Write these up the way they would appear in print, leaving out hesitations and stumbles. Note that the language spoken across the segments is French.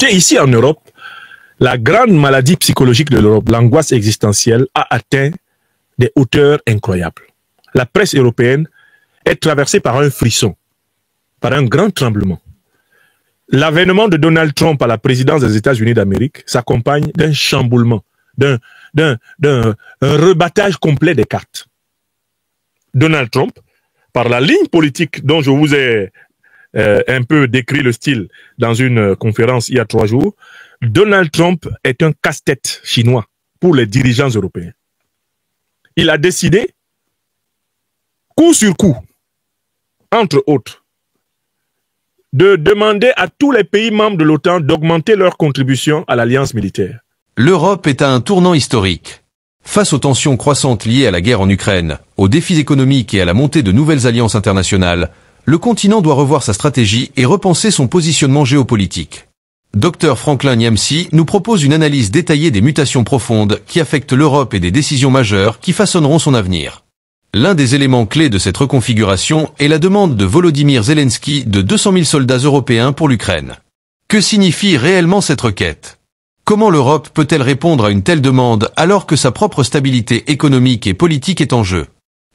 côté, ici en Europe, la grande maladie psychologique de l'Europe, l'angoisse existentielle, a atteint des hauteurs incroyables. La presse européenne est traversée par un frisson, par un grand tremblement. L'avènement de Donald Trump à la présidence des États-Unis d'Amérique s'accompagne d'un chamboulement, d'un rebattage complet des cartes. Donald Trump, par la ligne politique dont je vous ai un peu décrit le style dans une conférence il y a 3 jours, Donald Trump est un casse-tête chinois pour les dirigeants européens. Il a décidé, coup sur coup, entre autres, de demander à tous les pays membres de l'OTAN d'augmenter leur contribution à l'alliance militaire. L'Europe est à un tournant historique. Face aux tensions croissantes liées à la guerre en Ukraine, aux défis économiques et à la montée de nouvelles alliances internationales, le continent doit revoir sa stratégie et repenser son positionnement géopolitique. Dr Franklin Nyamsi nous propose une analyse détaillée des mutations profondes qui affectent l'Europe et des décisions majeures qui façonneront son avenir. L'un des éléments clés de cette reconfiguration est la demande de Volodymyr Zelensky de 200 000 soldats européens pour l'Ukraine. Que signifie réellement cette requête? Comment l'Europe peut-elle répondre à une telle demande alors que sa propre stabilité économique et politique est en jeu?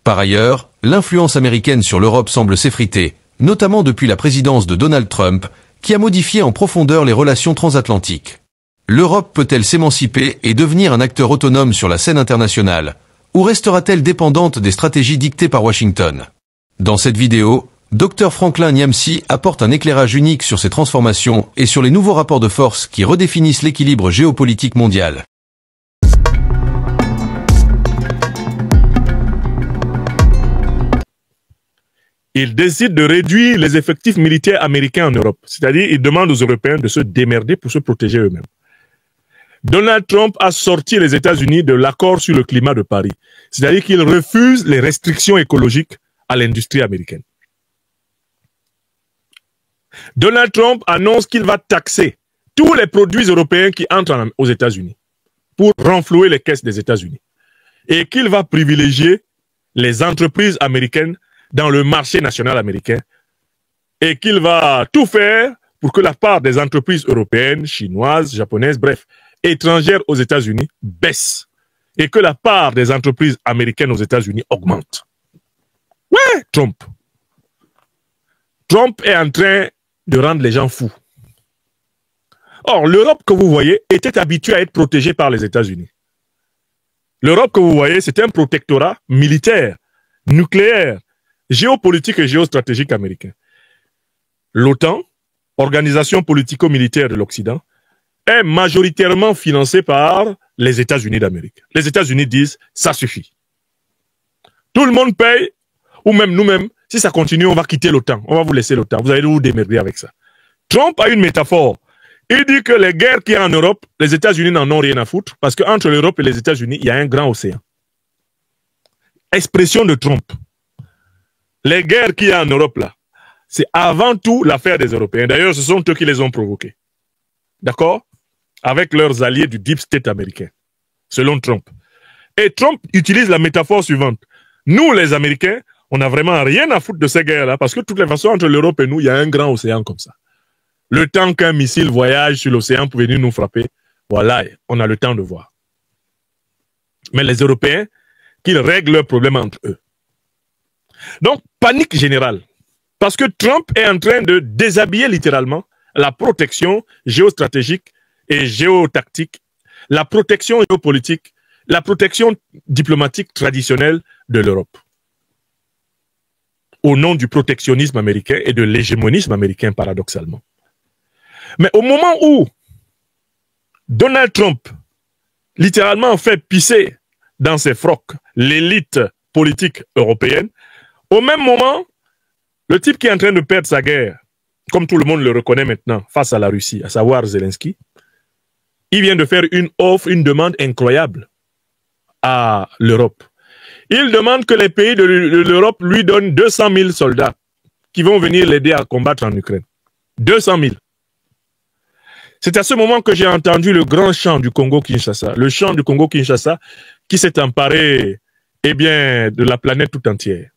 Par ailleurs, l'influence américaine sur l'Europe semble s'effriter, notamment depuis la présidence de Donald Trump, qui a modifié en profondeur les relations transatlantiques. L'Europe peut-elle s'émanciper et devenir un acteur autonome sur la scène internationale, ou restera-t-elle dépendante des stratégies dictées par Washington? Dans cette vidéo, Dr Franklin Nyamsi apporte un éclairage unique sur ces transformations et sur les nouveaux rapports de force qui redéfinissent l'équilibre géopolitique mondial. Il décide de réduire les effectifs militaires américains en Europe. C'est-à-dire, il demande aux Européens de se démerder pour se protéger eux-mêmes. Donald Trump a sorti les États-Unis de l'accord sur le climat de Paris. C'est-à-dire qu'il refuse les restrictions écologiques à l'industrie américaine. Donald Trump annonce qu'il va taxer tous les produits européens qui entrent aux États-Unis pour renflouer les caisses des États-Unis. Et qu'il va privilégier les entreprises américaines dans le marché national américain et qu'il va tout faire pour que la part des entreprises européennes, chinoises, japonaises, bref, étrangères aux États-Unis baisse et que la part des entreprises américaines aux États-Unis augmente. Ouais, Trump. Trump est en train de rendre les gens fous. Or, l'Europe que vous voyez était habituée à être protégée par les États-Unis. L'Europe que vous voyez, c'est un protectorat militaire, nucléaire, géopolitique et géostratégique américain. L'OTAN, organisation politico-militaire de l'Occident, est majoritairement financée par les États-Unis d'Amérique. Les États-Unis disent, ça suffit. Tout le monde paye, ou même nous-mêmes, si ça continue, on va quitter l'OTAN. On va vous laisser l'OTAN. Vous allez vous démerder avec ça. Trump a une métaphore. Il dit que les guerres qu'il y a en Europe, les États-Unis n'en ont rien à foutre, parce qu'entre l'Europe et les États-Unis, il y a un grand océan. Expression de Trump. Les guerres qu'il y a en Europe, là, c'est avant tout l'affaire des Européens. D'ailleurs, ce sont eux qui les ont provoquées. D'accord? Avec leurs alliés du Deep State américain, selon Trump. Et Trump utilise la métaphore suivante. Nous, les Américains, on n'a vraiment rien à foutre de ces guerres-là, parce que de toutes les façons, entre l'Europe et nous, il y a un grand océan comme ça. Le temps qu'un missile voyage sur l'océan pour venir nous frapper, voilà, on a le temps de voir. Mais les Européens, qu'ils règlent leurs problèmes entre eux. Donc, panique générale. Parce que Trump est en train de déshabiller littéralement la protection géostratégique et géotactique, la protection géopolitique, la protection diplomatique traditionnelle de l'Europe. Au nom du protectionnisme américain et de l'hégémonisme américain, paradoxalement. Mais au moment où Donald Trump, littéralement, fait pisser dans ses frocs l'élite politique européenne, au même moment, le type qui est en train de perdre sa guerre, comme tout le monde le reconnaît maintenant, face à la Russie, à savoir Zelensky, il vient de faire une offre, une demande incroyable à l'Europe. Il demande que les pays de l'Europe lui donnent 200 000 soldats qui vont venir l'aider à combattre en Ukraine. 200 000. C'est à ce moment que j'ai entendu le grand chant du Congo-Kinshasa, le chant du Congo-Kinshasa qui s'est emparé, eh bien, de la planète tout entière.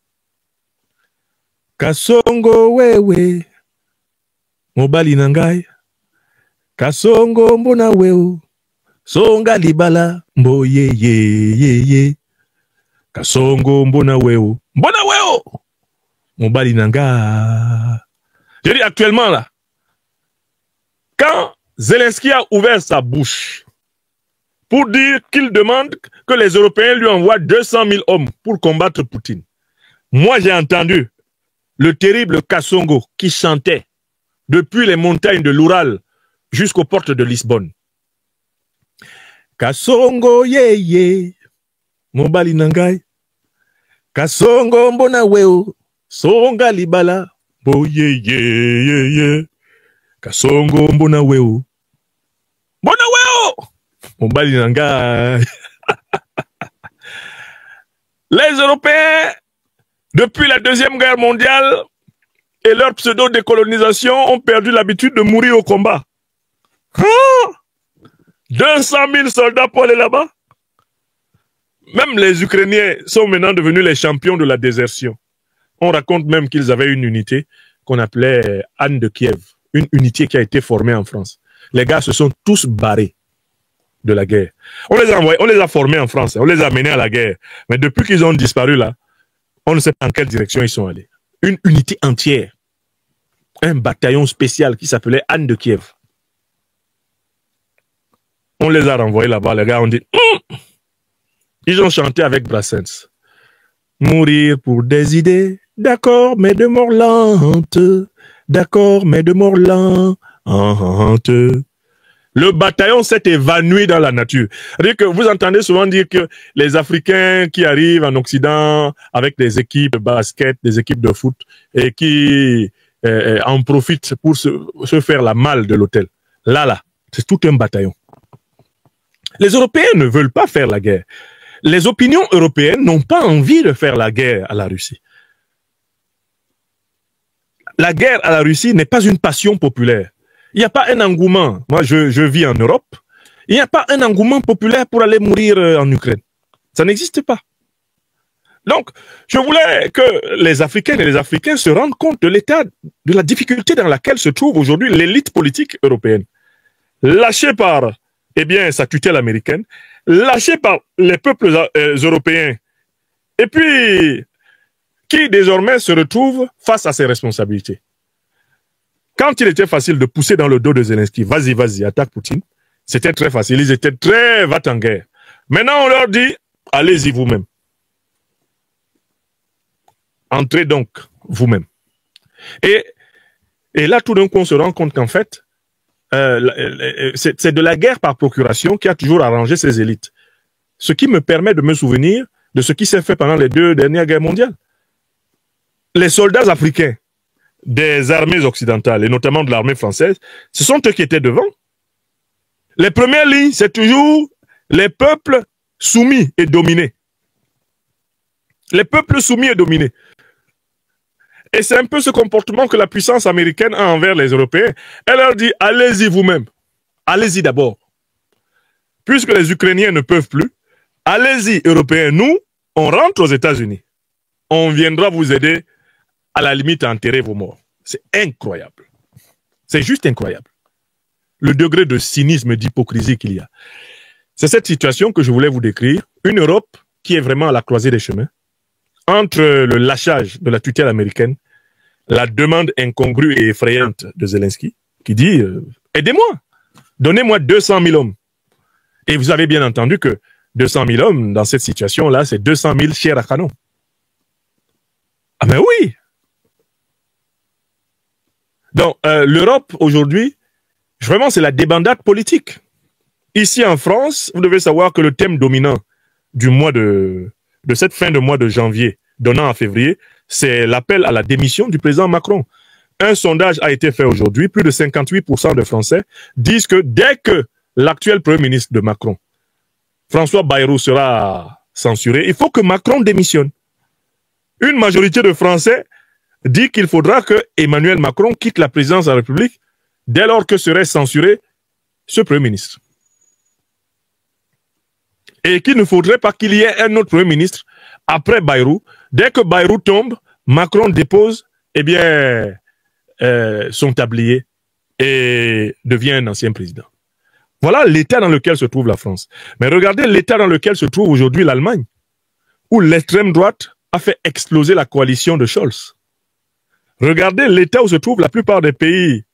Kasongo wewe, mobali nangai, Kasongo mbona weo. Songa libala. Mbo ye ye ye ye. Kasongo mbona weo. Mbona weo. Mobali nanga. Je dis actuellement là. Quand Zelensky a ouvert sa bouche pour dire qu'il demande que les Européens lui envoient 200 000 hommes pour combattre Poutine. Moi, j'ai entendu le terrible Kasongo qui chantait depuis les montagnes de l'Oural jusqu'aux portes de Lisbonne. Kasongo ye ye, mobali nangai. Kasongo mbona weo, songa libala, bo ye ye ye ye. Kasongo mbona weo, mbona weo. Mobali nangai. Les Européens, depuis la Deuxième Guerre mondiale et leur pseudo-décolonisation, ont perdu l'habitude de mourir au combat. 200 000 soldats pour aller là-bas. Même les Ukrainiens sont maintenant devenus les champions de la désertion. On raconte même qu'ils avaient une unité qu'on appelait Anne de Kiev. Une unité qui a été formée en France. Les gars se sont tous barrés de la guerre. On les a envoyés, on les a formés en France, on les a menés à la guerre. Mais depuis qu'ils ont disparu là, on ne sait pas en quelle direction ils sont allés. Une unité entière. Un bataillon spécial qui s'appelait Anne de Kiev. On les a renvoyés là-bas, les gars ont dit Ils ont chanté avec Brassens. Mourir pour des idées, d'accord, mais de mort lente. D'accord, mais de mort lente. Le bataillon s'est évanoui dans la nature. C'est-à-dire que vous entendez souvent dire que les Africains qui arrivent en Occident avec des équipes de basket, des équipes de foot, et qui en profitent pour se faire la malle de l'hôtel. Là, c'est tout un bataillon. Les Européens ne veulent pas faire la guerre. Les opinions européennes n'ont pas envie de faire la guerre à la Russie. La guerre à la Russie n'est pas une passion populaire. Il n'y a pas un engouement. Moi, je vis en Europe. Il n'y a pas un engouement populaire pour aller mourir en Ukraine. Ça n'existe pas. Donc, je voulais que les Africaines et les Africains se rendent compte de l'état, de la difficulté dans laquelle se trouve aujourd'hui l'élite politique européenne. Lâchée par, sa tutelle américaine, lâchée par les peuples européens, et puis qui désormais se retrouve face à ses responsabilités. Quand il était facile de pousser dans le dos de Zelensky, vas-y, vas-y, attaque Poutine, c'était très facile, ils étaient très va-t-en-guerre. Maintenant, on leur dit, allez-y vous-même. Entrez donc vous-même. Et là, tout d'un coup, on se rend compte qu'en fait, c'est de la guerre par procuration qui a toujours arrangé ces élites. Ce qui me permet de me souvenir de ce qui s'est fait pendant les 2 dernières guerres mondiales. Les soldats africains des armées occidentales, et notamment de l'armée française, ce sont eux qui étaient devant. Les premières lignes, c'est toujours les peuples soumis et dominés. Les peuples soumis et dominés. Et c'est un peu ce comportement que la puissance américaine a envers les Européens. Elle leur dit, allez-y vous-même. Allez-y d'abord. Puisque les Ukrainiens ne peuvent plus, allez-y Européens. Nous, on rentre aux États-Unis. On viendra vous aider à la limite à enterrer vos morts. C'est incroyable. C'est juste incroyable. Le degré de cynisme et d'hypocrisie qu'il y a. C'est cette situation que je voulais vous décrire. Une Europe qui est vraiment à la croisée des chemins. Entre le lâchage de la tutelle américaine, la demande incongrue et effrayante de Zelensky, qui dit aidez-moi, donnez-moi 200 000 hommes. Et vous avez bien entendu que 200 000 hommes, dans cette situation-là, c'est 200 000 chairs à canon. Ah ben oui. Donc, l'Europe, aujourd'hui, vraiment, c'est la débandade politique. Ici, en France, vous devez savoir que le thème dominant du mois de cette fin de mois de janvier, donnant en février, c'est l'appel à la démission du président Macron. Un sondage a été fait aujourd'hui, plus de 58% de Français disent que dès que l'actuel Premier ministre de Macron, François Bayrou, sera censuré, il faut que Macron démissionne. Une majorité de Français dit qu'il faudra que Emmanuel Macron quitte la présidence de la République dès lors que serait censuré ce Premier ministre. Et qu'il ne faudrait pas qu'il y ait un autre Premier ministre après Bayrou. Dès que Bayrou tombe, Macron dépose son tablier et devient un ancien président. Voilà l'état dans lequel se trouve la France. Mais regardez l'état dans lequel se trouve aujourd'hui l'Allemagne, où l'extrême droite a fait exploser la coalition de Scholz. Regardez l'état où se trouvent la plupart des pays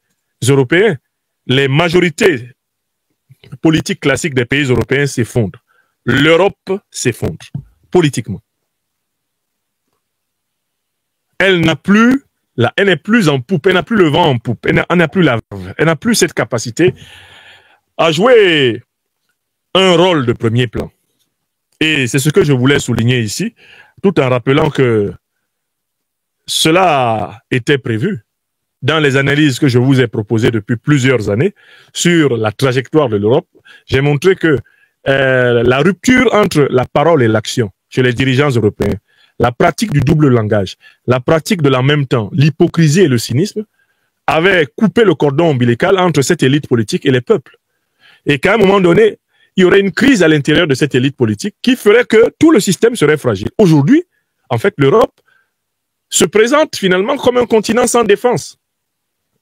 européens. Les majorités politiques classiques des pays européens s'effondrent. L'Europe s'effondre politiquement. Elle n'est plus en poupe, elle n'a plus le vent en poupe, elle n'a plus cette capacité à jouer un rôle de premier plan. Et c'est ce que je voulais souligner ici, tout en rappelant que cela était prévu dans les analyses que je vous ai proposées depuis plusieurs années sur la trajectoire de l'Europe. J'ai montré que la rupture entre la parole et l'action chez les dirigeants européens, la pratique du double langage, la pratique de l'en même temps, l'hypocrisie et le cynisme, avait coupé le cordon ombilical entre cette élite politique et les peuples. Et qu'à un moment donné, il y aurait une crise à l'intérieur de cette élite politique qui ferait que tout le système serait fragile. Aujourd'hui, en fait, l'Europe se présente finalement comme un continent sans défense,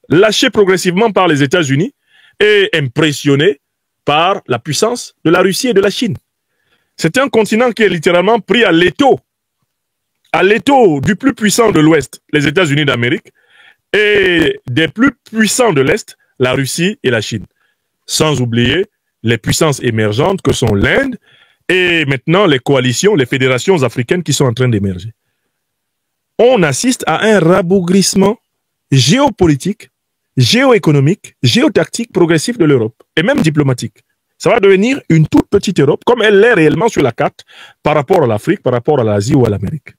lâché progressivement par les États-Unis et impressionné par la puissance de la Russie et de la Chine. C'est un continent qui est littéralement pris à l'étau du plus puissant de l'Ouest, les États-Unis d'Amérique, et des plus puissants de l'Est, la Russie et la Chine. Sans oublier les puissances émergentes que sont l'Inde et maintenant les coalitions, les fédérations africaines qui sont en train d'émerger. On assiste à un rabougrissement géopolitique, géoéconomique, géotactique progressif de l'Europe et même diplomatique. Ça va devenir une toute petite Europe comme elle l'est réellement sur la carte par rapport à l'Afrique, par rapport à l'Asie ou à l'Amérique.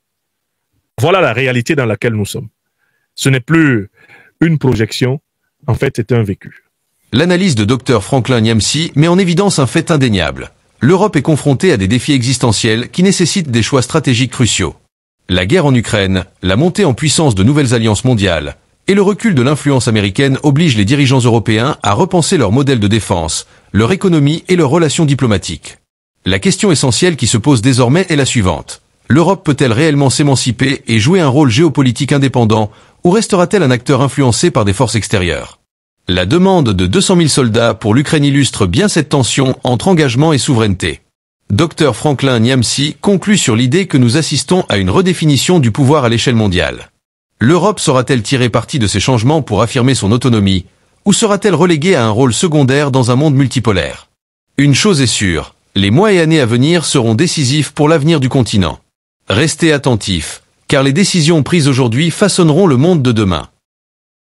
Voilà la réalité dans laquelle nous sommes. Ce n'est plus une projection, en fait c'est un vécu. L'analyse de Dr Franklin Nyamsi met en évidence un fait indéniable. L'Europe est confrontée à des défis existentiels qui nécessitent des choix stratégiques cruciaux. La guerre en Ukraine, la montée en puissance de nouvelles alliances mondiales et le recul de l'influence américaine obligent les dirigeants européens à repenser leur modèle de défense, leur économie et leurs relations diplomatiques. La question essentielle qui se pose désormais est la suivante. L'Europe peut-elle réellement s'émanciper et jouer un rôle géopolitique indépendant ou restera-t-elle un acteur influencé par des forces extérieures ? La demande de 200 000 soldats pour l'Ukraine illustre bien cette tension entre engagement et souveraineté. Dr Franklin Nyamsi conclut sur l'idée que nous assistons à une redéfinition du pouvoir à l'échelle mondiale. L'Europe saura-t-elle tirer parti de ces changements pour affirmer son autonomie, ou sera-t-elle reléguée à un rôle secondaire dans un monde multipolaire ? Une chose est sûre, les mois et années à venir seront décisifs pour l'avenir du continent. Restez attentifs, car les décisions prises aujourd'hui façonneront le monde de demain.